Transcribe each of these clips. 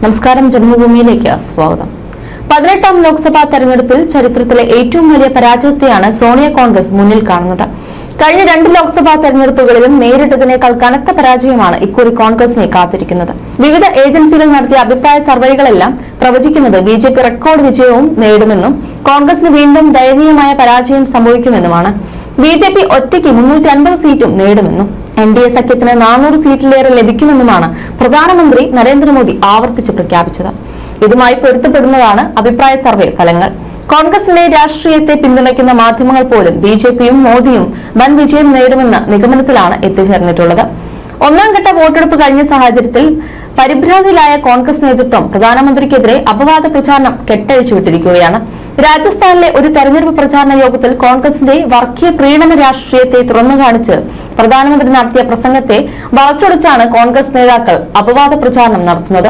നമസ്കാരം, ജന്മഭൂമിയിലേക്ക് സ്വാഗതം. 18ാം ലോക്സഭാ തെരഞ്ഞെടുപ്പിൽ ചരിത്രത്തിലെ ഏറ്റവും വലിയ പരാജയത്തെയാണ് സോണിയ കോൺഗ്രസ് മുന്നിൽ കാണുന്നത്. കഴിഞ്ഞ 2 ലോക്സഭാ തെരഞ്ഞെടുപ്പുകളിലും നേരിട്ടതിനേക്കാൾ കനത്ത പരാജയമാണ് ഇക്കുറി കോൺഗ്രസിനെ കാത്തിരിക്കുന്നത്. വിവിധ ഏജൻസികൾ നടത്തിയ അഭിപ്രായ സർവേകളെല്ലാം പ്രവചിക്കുന്നത് ബിജെപി റെക്കോർഡ് വിജയവും നേടുമെന്നും കോൺഗ്രസിന് വീണ്ടും ദയനീയമായ പരാജയം സംഭവിക്കുമെന്നുമാണ്. ബിജെപി ഒറ്റയ്ക്ക് 350 സീറ്റും നേടുമെന്നും NDA സഖ്യത്തിന് 400 സീറ്റിലേറെ ലഭിക്കുമെന്നുമാണ് പ്രധാനമന്ത്രി നരേന്ദ്രമോദി ആവർത്തിച്ച് പ്രഖ്യാപിച്ചത്. ഇതുമായി പൊരുത്തപ്പെടുന്നതാണ് അഭിപ്രായ സർവേ ഫലങ്ങൾ. കോൺഗ്രസിന്റെ രാഷ്ട്രീയത്തെ പിന്തുണയ്ക്കുന്ന മാധ്യമങ്ങൾ പോലും ബിജെപിയും മോദിയും വൻ വിജയം നേടുമെന്ന നിഗമനത്തിലാണ് എത്തിച്ചേർന്നിട്ടുള്ളത്. 1ാം ഘട്ട വോട്ടെടുപ്പ് കഴിഞ്ഞ സാഹചര്യത്തിൽ പരിഭ്രാന്തിയിലായ കോൺഗ്രസ് നേതൃത്വം പ്രധാനമന്ത്രിക്കെതിരെ അപവാദ പ്രചാരണം കെട്ടഴിച്ചുവിട്ടിരിക്കുകയാണ്. രാജസ്ഥാനിലെ ഒരു തെരഞ്ഞെടുപ്പ് പ്രചാരണ യോഗത്തിൽ കോൺഗ്രസിന്റെ വർഗീയ പ്രീണന രാഷ്ട്രീയത്തെ തുറന്നു കാണിച്ച് പ്രധാനമന്ത്രി നടത്തിയ പ്രസംഗത്തെ വളച്ചൊടിച്ചാണ് കോൺഗ്രസ് നേതാക്കൾ അപവാദ പ്രചാരണം നടത്തുന്നത്.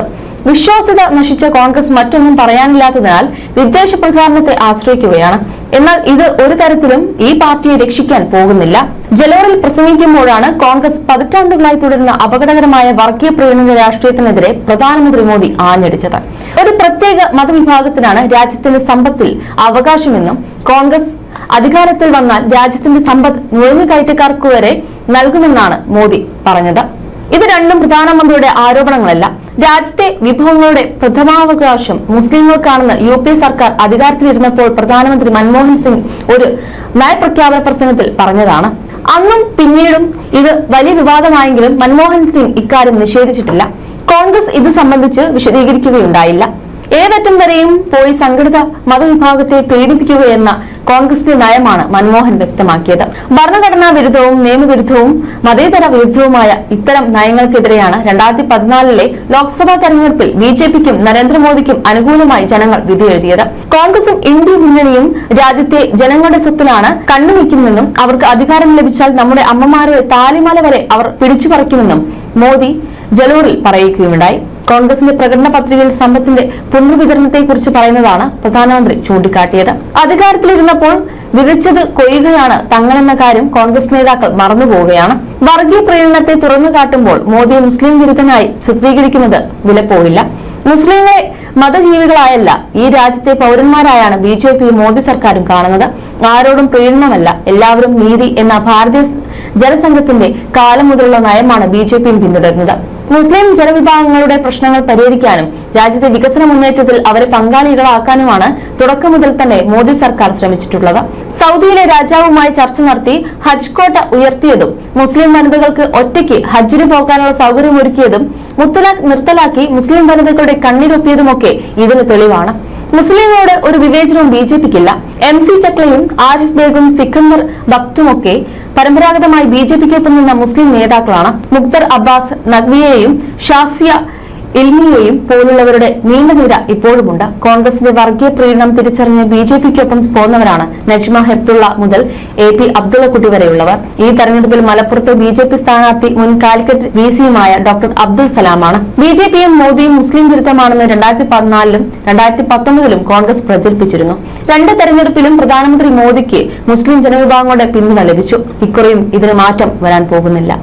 വിശ്വാസ്യത നശിച്ച കോൺഗ്രസ് മറ്റൊന്നും പറയാനില്ലാത്തതിനാൽ വിദ്വേഷ പ്രചാരണത്തെ ആശ്രയിക്കുകയാണ്. എന്നാൽ ഇത് ഒരു തരത്തിലും ഈ പാർട്ടിയെ രക്ഷിക്കാൻ പോകുന്നില്ല. ജലോറിൽ പ്രസംഗിക്കുമ്പോഴാണ് കോൺഗ്രസ് പതിറ്റാണ്ടുകളായി തുടരുന്ന അപകടകരമായ വർഗീയ പ്രീണന രാഷ്ട്രീയത്തിനെതിരെ പ്രധാനമന്ത്രി മോദി ആഞ്ഞടിച്ചത്. ഒരു പ്രത്യേക മതവിഭാഗത്തിനാണ് രാജ്യത്തിന്റെ സമ്പത്തിൽ അവകാശമെന്നും കോൺഗ്രസ് അധികാരത്തിൽ വന്നാൽ രാജ്യത്തിന്റെ സമ്പത്ത് നുഴഞ്ഞുകയറ്റക്കാർക്ക് വരെ നൽകുമെന്നാണ് മോദി പറഞ്ഞത്. ഇത് രണ്ടും പ്രധാനമന്ത്രിയുടെ ആരോപണങ്ങളല്ല. രാജ്യത്തെ വിഭവങ്ങളുടെ പ്രഥമാവകാശം മുസ്ലിങ്ങൾക്കാണെന്ന് UPA സർക്കാർ അധികാരത്തിലിരുന്നപ്പോൾ പ്രധാനമന്ത്രി മൻമോഹൻ സിംഗ് ഒരു നയപ്രഖ്യാപന പ്രസംഗത്തിൽ പറഞ്ഞതാണ്. അന്നും പിന്നീടും ഇത് വലിയ വിവാദമായെങ്കിലും മൻമോഹൻ സിംഗ് ഇക്കാര്യം നിഷേധിച്ചിട്ടില്ല. കോൺഗ്രസ് ഇത് സംബന്ധിച്ച് വിശദീകരിക്കുകയുണ്ടായില്ല. ഏതറ്റം വരെയും പോയി സംഘടിത മതവിഭാഗത്തെ പീഡിപ്പിക്കുകയെന്ന കോൺഗ്രസിന്റെ നയമാണ് മൻമോഹൻ വ്യക്തമാക്കിയത്. ഭരണഘടനാ വിരുദ്ധവും നിയമവിരുദ്ധവും മതേതര വിരുദ്ധവുമായ ഇത്തരം നയങ്ങൾക്കെതിരെയാണ് 2014 ലോക്സഭാ തെരഞ്ഞെടുപ്പിൽ ബിജെപിക്കും നരേന്ദ്രമോദിക്കും അനുകൂലമായി ജനങ്ങൾ വിധിയെഴുതിയത്. കോൺഗ്രസും ഇന്ത്യ മുന്നണിയും രാജ്യത്തെ ജനങ്ങളുടെ സ്വത്തിലാണ് കണ്ണുവെക്കുമെന്നും അവർക്ക് അധികാരം ലഭിച്ചാൽ നമ്മുടെ അമ്മമാരെ താലിമാല വരെ അവർ പിടിച്ചുപറിക്കുമെന്നും മോദി ജലൂറിൽ പറയുകയുണ്ടായി. കോൺഗ്രസിന്റെ പ്രകടന പത്രികയിൽ സമ്പത്തിന്റെ പുനർവിതരണത്തെക്കുറിച്ച് പറയുന്നതാണ് പ്രധാനമന്ത്രി ചൂണ്ടിക്കാട്ടിയത്. അധികാരത്തിലിരുന്നപ്പോൾ വിതച്ചത് കൊയ്യുകയാണ് തങ്ങളെന്ന കാര്യം കോൺഗ്രസ് നേതാക്കൾ മറന്നുപോവുകയാണ്. വർഗീയ പ്രീണനത്തെ തുറന്നു കാട്ടുമ്പോൾ മോദിയെ മുസ്ലിം വിരുദ്ധനായി ചിത്രീകരിക്കുന്നത് വിലപ്പോയില്ല. മുസ്ലിങ്ങളെ മതജീവികളായല്ല, ഈ രാജ്യത്തെ പൗരന്മാരായാണ് ബിജെപിയും മോദി സർക്കാരും കാണുന്നത്. ആരോടും പ്രീണനമല്ല, എല്ലാവരും നീതി എന്ന ഭാരതീയ ജനസംഘത്തിന്റെ കാലം മുതലുള്ള നയമാണ് ബിജെപിയും പിന്തുടരുന്നത്. മുസ്ലിം ജനവിഭാഗങ്ങളുടെ പ്രശ്നങ്ങൾ പരിഹരിക്കാനും രാജ്യത്തെ വികസന മുന്നേറ്റത്തിൽ അവരെ പങ്കാളികളാക്കാനുമാണ് തുടക്കം മുതൽ തന്നെ മോദി സർക്കാർ ശ്രമിച്ചിട്ടുള്ളത്. സൗദിയിലെ രാജാവുമായി ചർച്ച നടത്തി ഹജ്ജ് കോട്ട ഉയർത്തിയതും മുസ്ലിം വനിതകൾക്ക് ഒറ്റയ്ക്ക് ഹജ്ജിന് പോകാനുള്ള സൗകര്യമൊരുക്കിയതും മുത്തലാഖ് നിർത്തലാക്കി മുസ്ലിം വനിതകളുടെ കണ്ണീരൊപ്പിയതുമൊക്കെ ഇതിന് തെളിവാണ്. മുസ്ലിങ്ങളോട് ഒരു വിവേചനവും ബിജെപിക്കില്ല. MC ചക്ലയും ആരിഫ് ബേഗും സിക്കന്ദർ ഭക്തുമൊക്കെ പരമ്പരാഗതമായി ബിജെപിക്കൊപ്പം നിന്ന മുസ്ലിം നേതാക്കളാണ്. മുഖ്തർ അബ്ബാസ് നഖ്വിയെയും ഷാസിയ ഇൽമിയെയും പോലുള്ളവരുടെ നീണ്ട നിര ഇപ്പോഴുമുണ്ട്. കോൺഗ്രസിന്റെ വർഗീയ പ്രീണനം തിരിച്ചറിഞ്ഞ് ബിജെപിക്കൊപ്പം പോന്നവരാണ് നജ്മ ഹെപ്തുള്ള മുതൽ AP അബ്ദുള്ളക്കുട്ടി വരെയുള്ളവർ. ഈ തെരഞ്ഞെടുപ്പിൽ മലപ്പുറത്തെ ബിജെപി സ്ഥാനാർത്ഥി മുൻ കാലിക്കറ്റ് VCയുമായ ഡോക്ടർ അബ്ദുൾ സലാമാണ്. ബിജെപിയും മോദിയും മുസ്ലിം വിരുദ്ധമാണെന്ന് 2014 2019 കോൺഗ്രസ് പ്രചരിപ്പിച്ചിരുന്നു. 2 തെരഞ്ഞെടുപ്പിലും പ്രധാനമന്ത്രി മോദിക്ക് മുസ്ലിം ജനവിഭാഗങ്ങളുടെ പിന്തുണ ലഭിച്ചു. ഇക്കുറിയും ഇതിന് മാറ്റം വരാൻ പോകുന്നില്ല.